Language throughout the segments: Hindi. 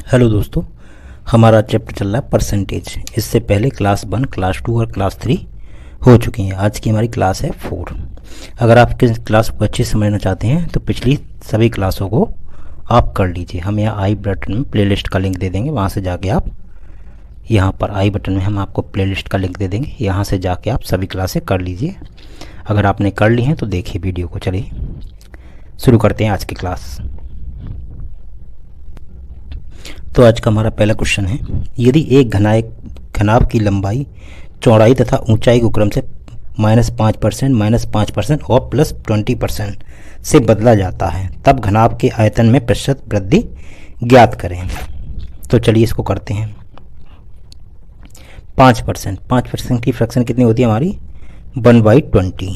हेलो दोस्तों, हमारा चैप्टर चल रहा है परसेंटेज। इससे पहले क्लास 1, क्लास 2 और क्लास 3 हो चुकी हैं। आज की हमारी क्लास है 4। अगर आप इस क्लास को अच्छे से समझना चाहते हैं तो पिछली सभी क्लासों को आप कर लीजिए। हम यहाँ आई बटन में प्लेलिस्ट का लिंक दे देंगे, वहाँ से जाके आप यहाँ पर आई बटन में हम आपको प्लेलिस्ट का लिंक दे देंगे, यहाँ से जाके आप सभी क्लासें कर लीजिए। अगर आपने कर ली हैं तो देखिए वीडियो को। चलिए शुरू करते हैं आज की क्लास। तो आज का हमारा पहला क्वेश्चन है, यदि एक घनाभ की लंबाई, चौड़ाई तथा ऊंचाई को क्रम से -5%, -5% और +20% से बदला जाता है, तब घनाभ के आयतन में प्रतिशत वृद्धि ज्ञात करें। तो चलिए इसको करते हैं। 5% की फ्रैक्शन कितनी होती है हमारी? 1/20।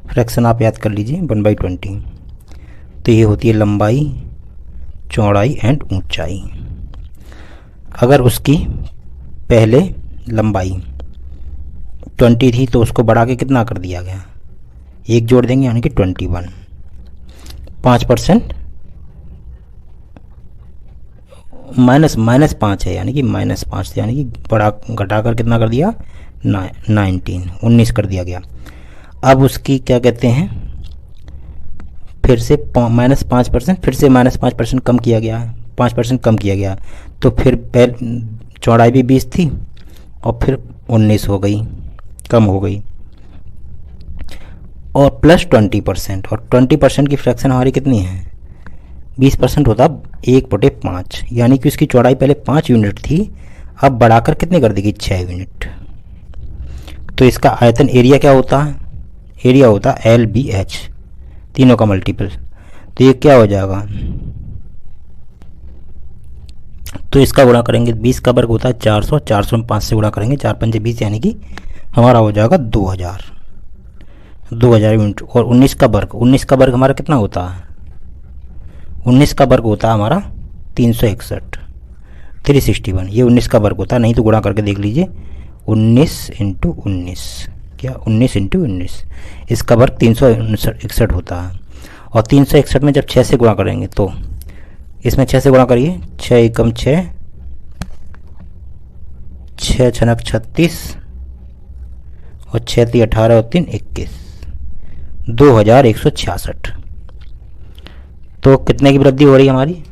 फ्रैक्शन आप याद कर लीजिए, 1/20। तो ये होती है लंबाई, चौड़ाई एंड ऊंचाई। अगर उसकी पहले लंबाई 20 थी तो उसको बढ़ा के कितना कर दिया गया? 1 जोड़ देंगे यानी कि 21। 5% -5 है यानी कि -5, यानी कि बढ़ा घटाकर कितना कर दिया? 19 कर दिया गया। अब उसकी क्या कहते हैं, फिर से -5%, फिर से -5% कम किया गया, 5% कम किया गया। तो फिर चौड़ाई भी 20 थी और फिर 19 हो गई, कम हो गई। और +20%, और 20% की फ्रैक्शन हमारी कितनी है? 20% होता 1/5, यानी कि उसकी चौड़ाई पहले 5 यूनिट थी, अब बढ़ाकर कितनी कर देगी? 6 यूनिट। तो इसका आयतन एरिया क्या होता है? एरिया होता है LBH, तीनों का मल्टीपल। तो ये क्या हो जाएगा? तो इसका गुणा करेंगे, 20 का वर्ग होता है 400, 400 में 5 से गुणा करेंगे, 4 पंजे 20, यानी कि हमारा हो जाएगा 2000 यूनिट। और 19 का वर्ग हमारा कितना होता है? 19 का वर्ग होता है हमारा 361, 361। ये 19 का वर्ग होता है, नहीं तो गुणा करके देख लीजिए। 19 × 19, क्या 19 × 19, इसका वर्ग 361 होता है। और 361 में जब 6 से गुणा करेंगे तो इसमें 6 से गुणा करिए, 6 एकम 6, 6 छनक 36 और 6 × 18 और 3 21, 2166। तो कितने की वृद्धि हो रही है हमारी?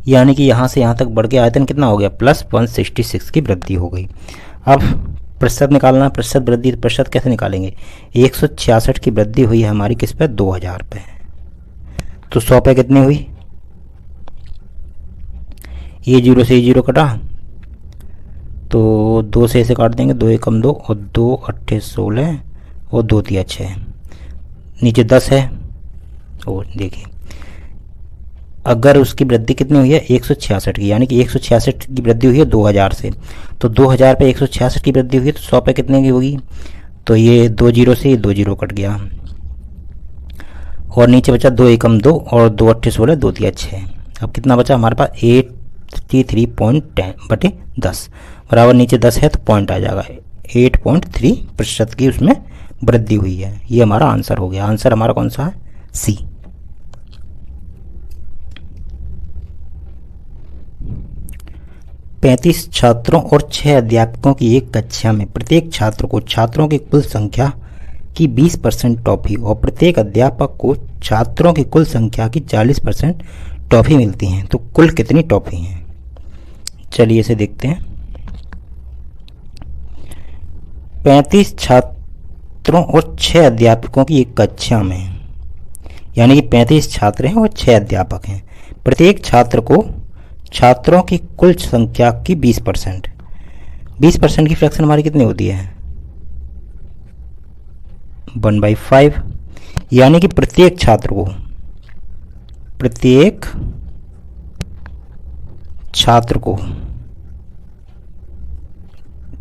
यानी कि यहाँ से यहाँ तक बढ़ के आयतन कितना हो गया? +166 की वृद्धि हो गई। अब प्रतिशत निकालना है, प्रतिशत वृद्धि। प्रतिशत कैसे निकालेंगे? 166 की वृद्धि हुई है हमारी किस पे? 2000 पे। तो 100 पे कितनी हुई? ये 0 से 0 कटा, तो 2 से इसे काट देंगे, 2 एकम 2 और 2 8 16 और 2 3 6, नीचे 10 है। और देखिए अगर उसकी वृद्धि कितनी हुई है? 166 की, यानी कि 166 की वृद्धि हुई है 2000 से। तो 2000 पे 166 की वृद्धि हुई है, तो 100 पे कितने की होगी? तो ये 2 0 से 2 0 कट गया और नीचे बचा 2 एकम 2 और 2 8 16, 2 3 6। अब कितना बचा हमारे पास? 83.10 बराबर, नीचे 10 है तो पॉइंट आ जाएगा। 8.3% की उसमें वृद्धि हुई है। ये हमारा आंसर हो गया। आंसर हमारा कौन सा है? सी। पैंतीस छात्रों और 6 अध्यापकों की एक कक्षा में प्रत्येक छात्र को छात्रों की कुल संख्या की 20% टॉफी और प्रत्येक अध्यापक को छात्रों की कुल संख्या की 40% टॉफी मिलती हैं। तो कुल कितनी टॉफी हैं? चलिए इसे देखते हैं। 35 छात्रों और 6 अध्यापकों की एक कक्षा में, यानी कि 35 छात्र हैं और 6 अध्यापक हैं। प्रत्येक छात्र को छात्रों की कुल संख्या की 20%। 20% की फ्रैक्शन हमारी कितनी होती है? 1/5, यानी कि प्रत्येक छात्र को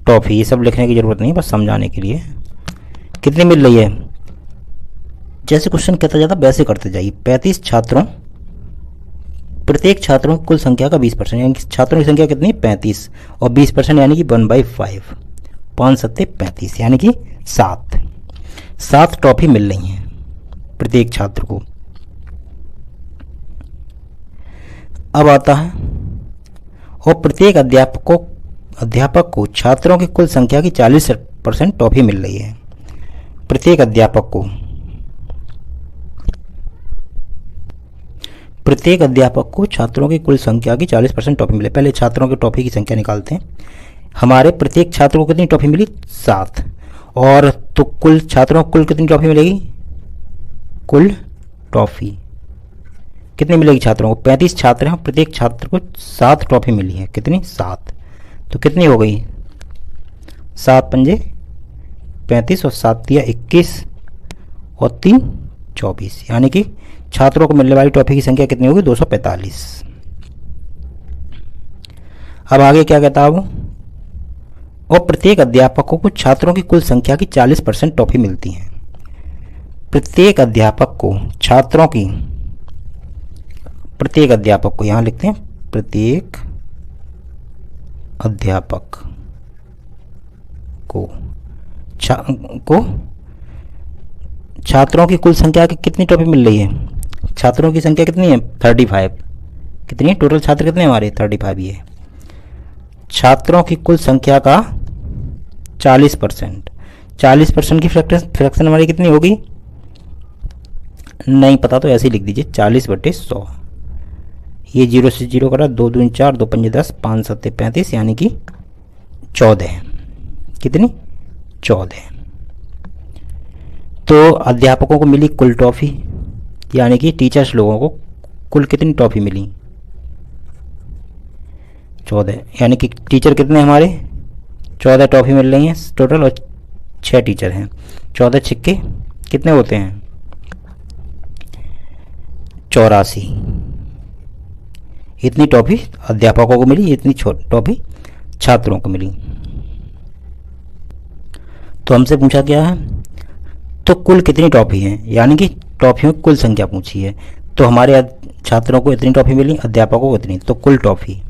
टॉफी, ये सब लिखने की जरूरत नहीं, बस समझाने के लिए, कितनी मिल रही है? जैसे क्वेश्चन कहता जाता वैसे करते जाइए। 35 छात्रों, प्रत्येक छात्रों की कुल संख्या का 20%, यानी कि छात्रों की संख्या कितनी? 35 और 20% यानी कि 1/5, 5 7 35, यानी कि 7 टॉफी मिल रही हैं प्रत्येक छात्र को। अब आता है, और प्रत्येक अध्यापक को छात्रों की कुल संख्या की 40% टॉफी मिल रही है। प्रत्येक अध्यापक को छात्रों की कुल संख्या की 40% टॉफी मिले। पहले छात्रों की टॉफी की संख्या निकालते हैं। हमारे प्रत्येक छात्र को कितनी टॉफी मिली? 7। और तो कुल छात्रों को कुल कितनी टॉफी मिलेगी? कुल टॉफी कितनी मिलेगी छात्रों को? 35 छात्र हैं, प्रत्येक छात्र को 7 टॉफी मिली है। कितनी? 7। तो कितनी हो गई? 7 पंजे 35 और 7 दिया 21 और 3 24, यानी कि छात्रों को मिलने वाली टॉफी की संख्या कितनी होगी? 245। अब आगे क्या कहता है वो? और प्रत्येक अध्यापकों को छात्रों की कुल संख्या की 40% टॉफी मिलती है। प्रत्येक अध्यापक को यहां लिखते हैं, प्रत्येक अध्यापक को छात्रों की कुल संख्या की कितनी टॉफी मिल रही है? छात्रों की संख्या कितनी है? 35। कितनी है टोटल छात्र? कितने हमारे? 35 ही है। छात्रों की कुल संख्या का 40% की फ्रैक्शन हमारी कितनी होगी? नहीं पता तो ऐसे ही लिख दीजिए, 40/100। ये 0 से 0 करा, 2 दूनी 4, 2 पंजे 10, 5 सत्ते 35, यानी कि 14। कितनी? 14। तो अध्यापकों को मिली कुल टॉफी, यानी कि टीचर्स लोगों को कुल कितनी टॉफी मिली? 14, यानी कि टीचर कितने हमारे? 14 टॉफी मिल रही हैं टोटल, और 6 टीचर हैं। 14 छिक्के कितने होते हैं? 84। इतनी टॉफी अध्यापकों को मिली, इतनी टॉफी छात्रों को मिली। तो हमसे पूछा क्या है? तो कुल कितनी टॉफी है, यानी कि टॉफियों की कुल संख्या पूछी है। तो हमारे छात्रों को इतनी टॉफी मिली, अध्यापकों को इतनी, तो कुल टॉफी,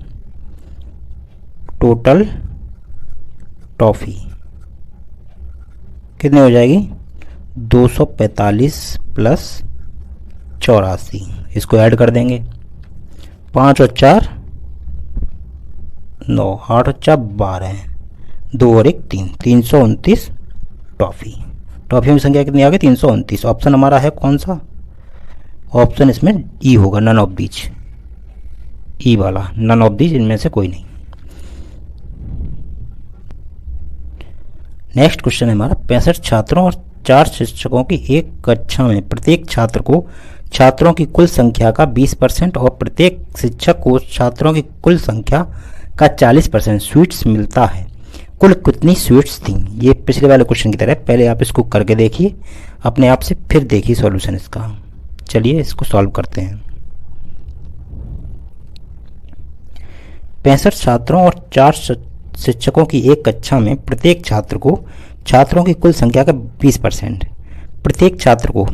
टोटल टॉफी कितनी हो जाएगी? 245 प्लस 84। इसको ऐड कर देंगे, 5 और 4 9, 8 और 4 12, 2 और 1 3, 329 टॉफियों की संख्या कितनी आ गई? 329। ऑप्शन हमारा है कौन सा? ऑप्शन इसमें ई होगा, नन ऑफ दीज, ई वाला, नन ऑफ दीज, इनमें से कोई नहीं। नेक्स्ट क्वेश्चन है हमारा, 65 छात्रों और 4 शिक्षकों की एक कक्षा में प्रत्येक छात्र को छात्रों की कुल संख्या का 20% और प्रत्येक शिक्षक को छात्रों की कुल संख्या का 40% स्वीट्स मिलता है। कुल कितनी स्वीट्स थी? ये पिछले वाले क्वेश्चन की तरह, पहले आप इसको करके देखिए अपने आप से, फिर देखिए सॉल्यूशन इसका। चलिए इसको सॉल्व करते हैं। 65 छात्रों और 4 शिक्षकों की एक कक्षा में प्रत्येक छात्र को छात्रों की कुल संख्या का 20%, प्रत्येक छात्र को,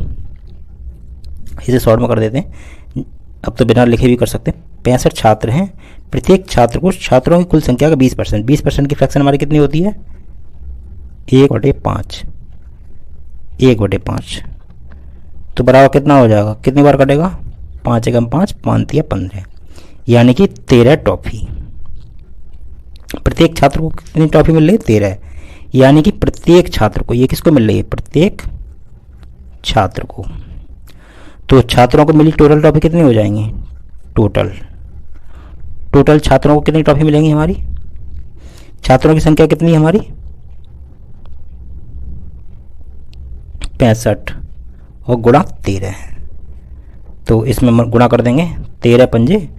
इसे शॉर्ट में कर देते हैं, अब तो बिना लिखे भी कर सकते हैं। 65 छात्र हैं, प्रत्येक छात्र को छात्रों की कुल संख्या का 20%, 20% की फ्रैक्शन हमारी कितनी होती है? 1/5, 1/5। तो बराबर कितना हो जाएगा? कितनी बार कटेगा? 5 एकम 5, 5 या 15, यानी कि 13 टॉफी। प्रत्येक छात्र को कितनी टॉफी मिल रही है? 13, यानी कि प्रत्येक छात्र को, ये किसको मिल रही है? प्रत्येक छात्र को। तो छात्रों को मिली टोटल टॉफी कितनी हो जाएंगी? टोटल छात्रों को कितनी टॉफी मिलेंगी हमारी? छात्रों की संख्या कितनी है हमारी? 65 और गुणा 13, तो इसमें गुणा कर देंगे, 13 पंजे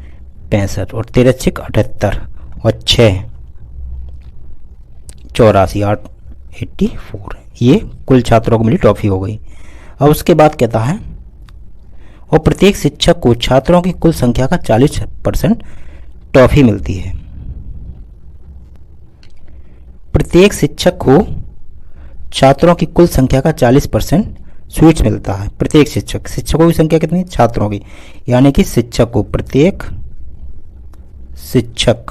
65 और 13 छिक 78 और 6 84, 8 84। ये कुल छात्रों को मिली टॉफी हो गई। अब उसके बाद कहता है, और प्रत्येक शिक्षक को छात्रों की कुल संख्या का 40% टॉफी मिलती है। प्रत्येक शिक्षक को छात्रों की कुल संख्या का 40% स्वीट्स मिलता है। प्रत्येक शिक्षकों की संख्या कितनी? छात्रों की, यानी कि शिक्षक को, प्रत्येक शिक्षक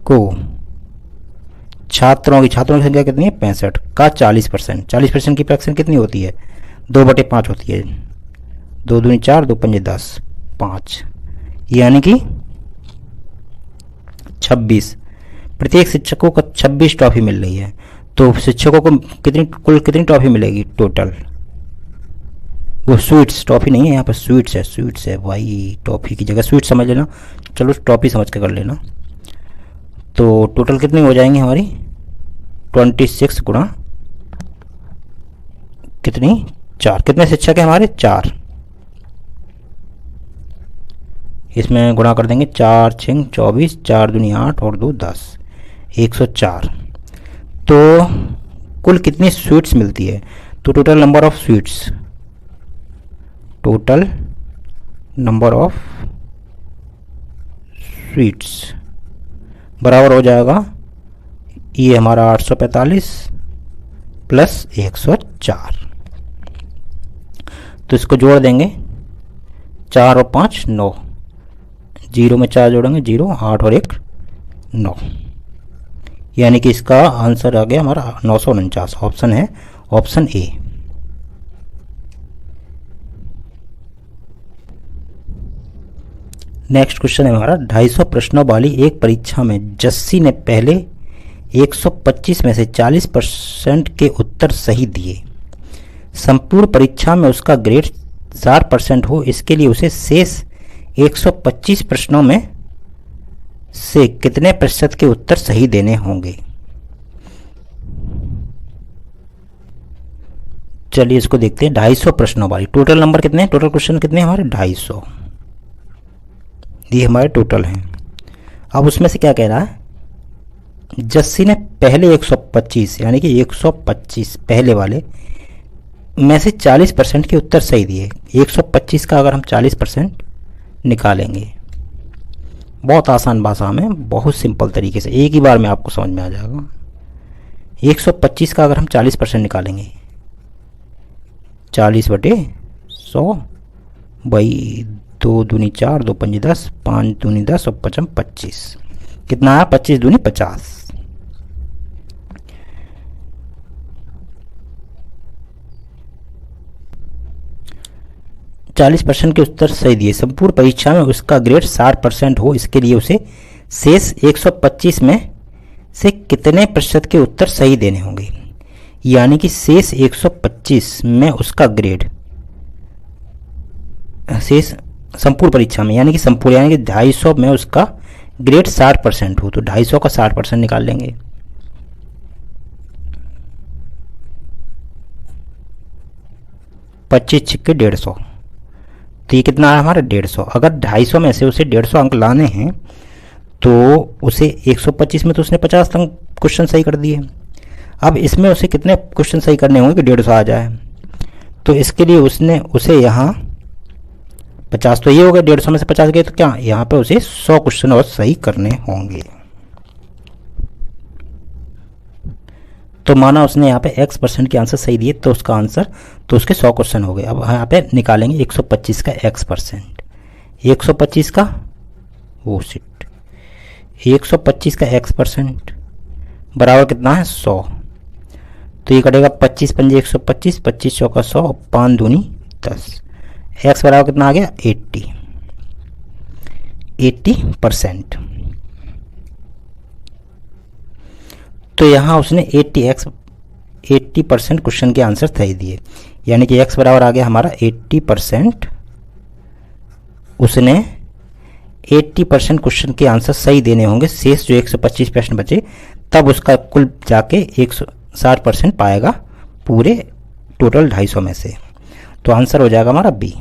को छात्रों की संख्या कितनी है? 65 का 40%, 40% की फ्रैक्शन कितनी होती है? 2/5 होती है। 2 दूनी 4, 2 पंजे 10, 5, यानी कि 26। प्रत्येक शिक्षकों को 26 ट्रॉफी मिल रही है, तो शिक्षकों को कुल कितनी ट्रॉफी मिलेगी टोटल? वो स्वीट्स, ट्रॉफी नहीं है यहाँ पर, स्वीट्स है भाई, ट्रॉफी की जगह स्वीट समझ लेना, चलो ट्रॉफी समझ के कर लेना। तो टोटल कितनी हो जाएंगी हमारी 26 गुणा कितनी 4, कितने शिक्षक है हमारे 4, इसमें गुणा कर देंगे 4 6 24, 4 दूनी 8 और 2 10, 104। तो कुल कितनी स्वीट्स मिलती है? तो total number of sweets, total number of sweets बराबर हो जाएगा, ये हमारा 845 प्लस 104। तो इसको जोड़ देंगे, 4 और 5 9, 0 में 4 जोड़ेंगे 0, 8 और 1 9, यानी कि इसका आंसर आ गया हमारा 949। ऑप्शन है ऑप्शन ए। नेक्स्ट क्वेश्चन है हमारा 250 प्रश्नों वाली एक परीक्षा में जस्सी ने पहले 125 में से 40% के उत्तर सही दिए। संपूर्ण परीक्षा में उसका ग्रेड 4% हो, इसके लिए उसे शेष 125 प्रश्नों में से कितने प्रतिशत के उत्तर सही देने होंगे? चलिए इसको देखते हैं। 250 प्रश्नों वाली, टोटल नंबर कितने हैं, टोटल क्वेश्चन कितने हैं हमारे 250, ये हमारे टोटल हैं। अब उसमें से क्या कह रहा है, जस्सी ने पहले 125 यानी कि 125 पहले वाले में से 40% के उत्तर सही दिए। 125 का अगर हम 40% निकालेंगे, बहुत आसान भाषा में, बहुत सिंपल तरीके से, एक ही बार में आपको समझ में आ जाएगा। 125 का अगर हम 40% निकालेंगे, 40/100 भाई 2 दूनी 4, 2 पंजे 10, 5 दूनी 10 और 5 25, कितना आया 25 दूनी 50। चालीस % के उत्तर सही दिए। संपूर्ण परीक्षा में उसका ग्रेड 60% हो, इसके लिए उसे शेष 125 में से कितने प्रतिशत के उत्तर सही देने होंगे? यानी कि शेष 125 में उसका ग्रेड, शेष संपूर्ण परीक्षा में यानी कि संपूर्ण यानी कि 250 में उसका ग्रेड 60% हो, तो 250 का 60% निकाल लेंगे। पच्चीस छिक्के 150, तो ये कितना है हमारा 150। अगर 250 में से उसे 150 अंक लाने हैं तो उसे 125 में तो उसने 50 अंक क्वेश्चन सही कर दिए। अब इसमें उसे कितने क्वेश्चन सही करने होंगे कि 150 आ जाए? तो इसके लिए उसे यहाँ 50 तो ये हो गया, 150 में से 50 गए तो क्या यहाँ पे उसे 100 क्वेश्चन और सही करने होंगे। तो माना उसने यहाँ पे x% के आंसर सही दिए, तो उसका आंसर, तो उसके 100 क्वेश्चन हो गए। अब यहाँ पे निकालेंगे 125 का x%, 125 का 125 का x% बराबर कितना है 100, तो ये कटेगा 25 पंजे 125, 25 चौका 100, 5 दूनी 10, x बराबर कितना आ गया 80%। तो यहाँ उसने 80% क्वेश्चन के आंसर सही दिए, यानी कि x बराबर आ गया हमारा 80%। उसने 80% क्वेश्चन के आंसर सही देने होंगे, शेष जो 125 प्रश्न बचे, तब उसका कुल जाके 160% पाएगा पूरे टोटल 250 में से। तो आंसर हो जाएगा हमारा बी।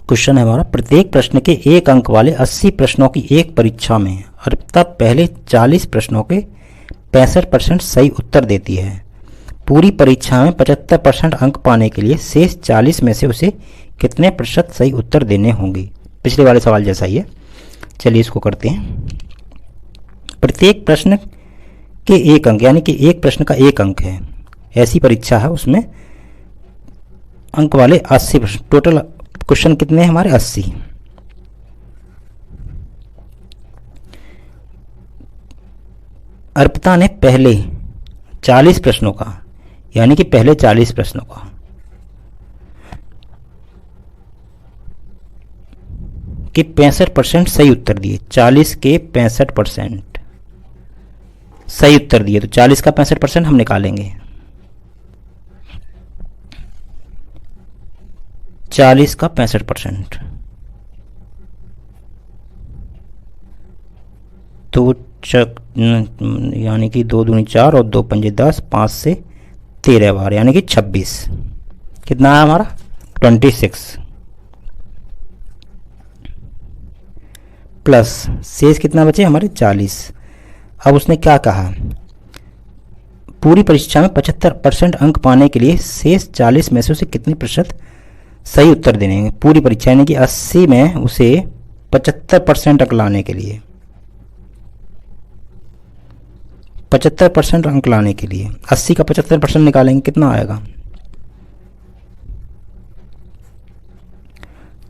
क्वेश्चन है हमारा, प्रत्येक प्रश्न के 1 अंक वाले 80 प्रश्नों की एक परीक्षा में अर्पिता पहले 40 प्रश्नों के 65% सही उत्तर देती है। पूरी परीक्षा में 75% अंक पाने के लिए शेष 40 में से उसे कितने प्रतिशत सही उत्तर देने होंगे? पिछले वाले सवाल जैसा ही है, चलिए इसको करते हैं। प्रत्येक प्रश्न के 1 अंक, यानी कि एक प्रश्न का 1 अंक है, ऐसी परीक्षा है, उसमें अंक वाले 80 प्रश्न, टोटल क्वेश्चन कितने हैं हमारे 80। अर्पिता ने पहले 40 प्रश्नों का, यानी कि पहले 40 प्रश्नों का कि 65% सही उत्तर दिए, 40 के 65% सही उत्तर दिए, तो 40 का 65% हम निकालेंगे। 40 का 65%, तो यानी कि 2 दूनी 4 और 2 पंजे 10, 5 से 13 बार यानी कि 26। कितना है हमारा 26 प्लस शेष कितना बचे हमारे 40। अब उसने क्या कहा, पूरी परीक्षा में 75% अंक पाने के लिए शेष 40 में से उसे कितने प्रतिशत सही उत्तर देने हैं। पूरी परीक्षा यानी कि 80 में उसे 75% अंक लाने के लिए, 75% अंक लाने के लिए 80 का 75% निकालेंगे, कितना आएगा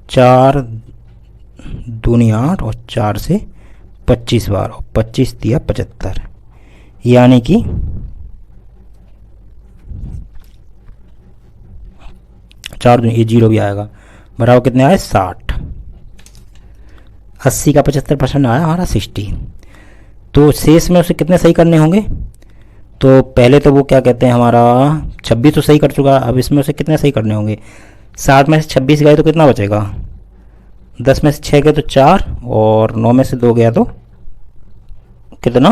4 दूनी 8 और 4 से 25 बार, और 25 दिया 75, यानी कि 4 दूनी, ये 0 भी आएगा, बराबर कितने आए 60। 80 का 75% आया हमारा 60। तो शेष में उसे कितने सही करने होंगे, तो पहले तो वो क्या कहते हैं हमारा 26 तो सही कर चुका, अब इसमें उसे कितने सही करने होंगे। 60 में से 26 गए तो कितना बचेगा, 10 में से 6 गए तो 4, और 9 में से 2 गया तो कितना,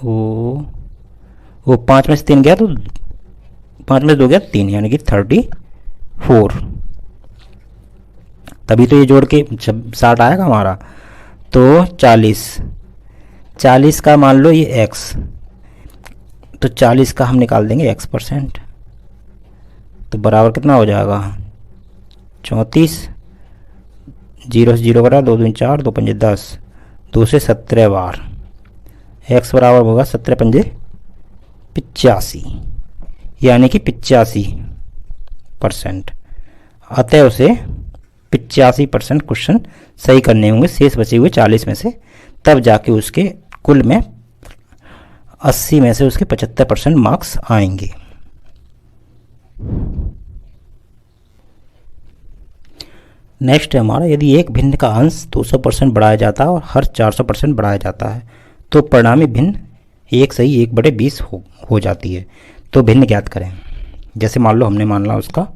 वो 5 में से 3 गया तो 5 में से 2 गया 3, यानी कि 34। तभी तो ये जोड़ के 60 आएगा हमारा। तो 40 का मान लो ये x, तो 40 का हम निकाल देंगे x%, तो बराबर कितना हो जाएगा 34, 0 से 0 कटा, 2 दूनी 4, 2 पंजे 10, 2 से 17 बार, x बराबर होगा 17 पंजे 85, यानी कि 85%। अतः उसे 85% क्वेश्चन सही करने होंगे शेष बचे हुए 40 में से, तब जाके उसके कुल में 80 में से उसके 75% मार्क्स आएंगे। नेक्स्ट है हमारा, यदि एक भिन्न का अंश 200% बढ़ाया जाता है और हर 400% बढ़ाया जाता है तो परिणामी भिन्न 1 सही 1/20 हो जाती है। तो भिन्न ज्ञात करें। जैसे मान लो हमने मान ला उसका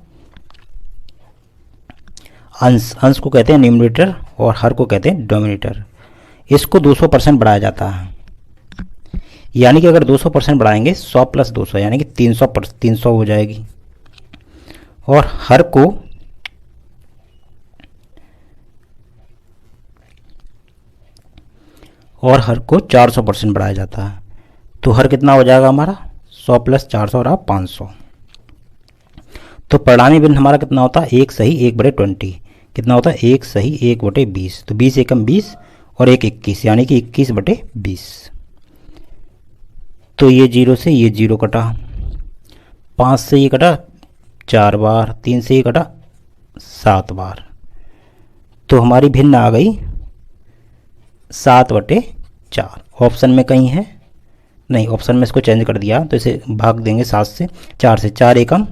अंश को कहते हैं न्यूमरेटर और हर को कहते हैं डोमिनेटर। इसको 200% बढ़ाया जाता है, यानी कि अगर 200% बढ़ाएंगे 100 + 200 यानी कि 300 हो जाएगी, और हर को 400% बढ़ाया जाता है, तो हर कितना हो जाएगा हमारा 100 + 400 और 500। तो परिणामी भिन्न हमारा कितना होता है 1 सही 1/20, कितना होता है 1 सही 1/20, तो 20 एकम 20 और 1 21 यानी कि 21/20। तो ये 0 से ये 0 कटा, 5 से ये कटा 4 बार, 3 से ये कटा 7 बार, तो हमारी भिन्न आ गई 7/4। ऑप्शन में कहीं है नहीं, ऑप्शन में इसको चेंज कर दिया, तो इसे भाग देंगे 7 से, 4 से, 4 एकम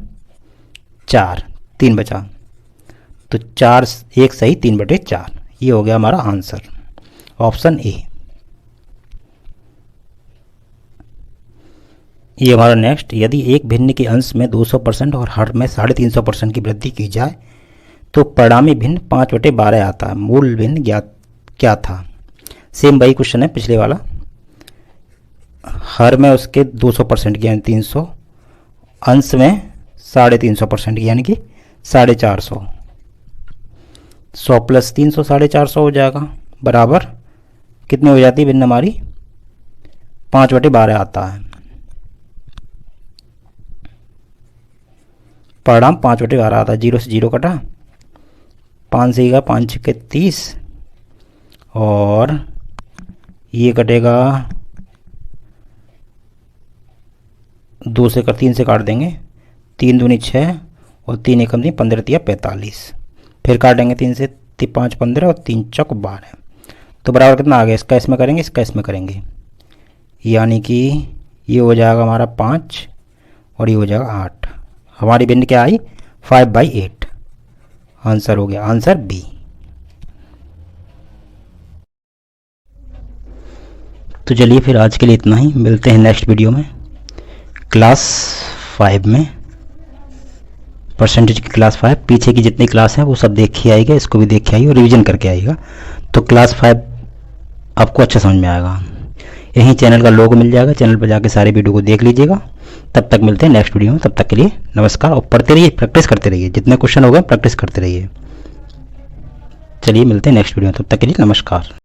4, 3 बचा, तो 4 1 सही 3/4। ये हो गया हमारा आंसर, ऑप्शन ए। ये हमारा नेक्स्ट, यदि एक भिन्न के अंश में 200% और हर में 350% की वृद्धि की जाए तो परिणामी भिन्न 5/12 आता है। मूल भिन्न ज्ञात क्या था। सेम वही क्वेश्चन है पिछले वाला। हर में उसके 200% की यानी 300, अंश में 350% की यानी कि 450, 100 + 300 450 हो जाएगा, बराबर कितनी हो जाती है भिन्न हमारी 5/12 आता है। परिणाम 5/12 आता है। 0 से 0 कटा, 5 से 5 6 30, और ये कटेगा 2 से 3 से काट देंगे, 3 दूनी 6 और 3 एकम 3, 15 तिया 45, फिर काटेंगे 3 से 5 15 और 3 चौक 12, तो बराबर कितना आ गया, इसका इसमें करेंगे इसका इसमें करेंगे, यानी कि ये हो जाएगा हमारा 5 और ये हो जाएगा 8। हमारी भिन्न क्या आई 5/8। आंसर हो गया आंसर बी। तो चलिए फिर आज के लिए इतना ही, मिलते हैं नेक्स्ट वीडियो में क्लास 5 में, परसेंटेज की क्लास 5। पीछे की जितनी क्लास है वो सब देख के आइएगा, इसको भी देख के आइए और रिवीजन करके आइएगा, तो क्लास 5 आपको अच्छा समझ में आएगा। यहीं चैनल का लोगो मिल जाएगा, चैनल पर जाके सारे वीडियो को देख लीजिएगा। तब तक मिलते हैं नेक्स्ट वीडियो में, तब तक के लिए नमस्कार। और पढ़ते रहिए, प्रैक्टिस करते रहिए, जितने क्वेश्चन हो गए प्रैक्टिस करते रहिए। चलिए मिलते हैं नेक्स्ट वीडियो में, तब तक के लिए नमस्कार।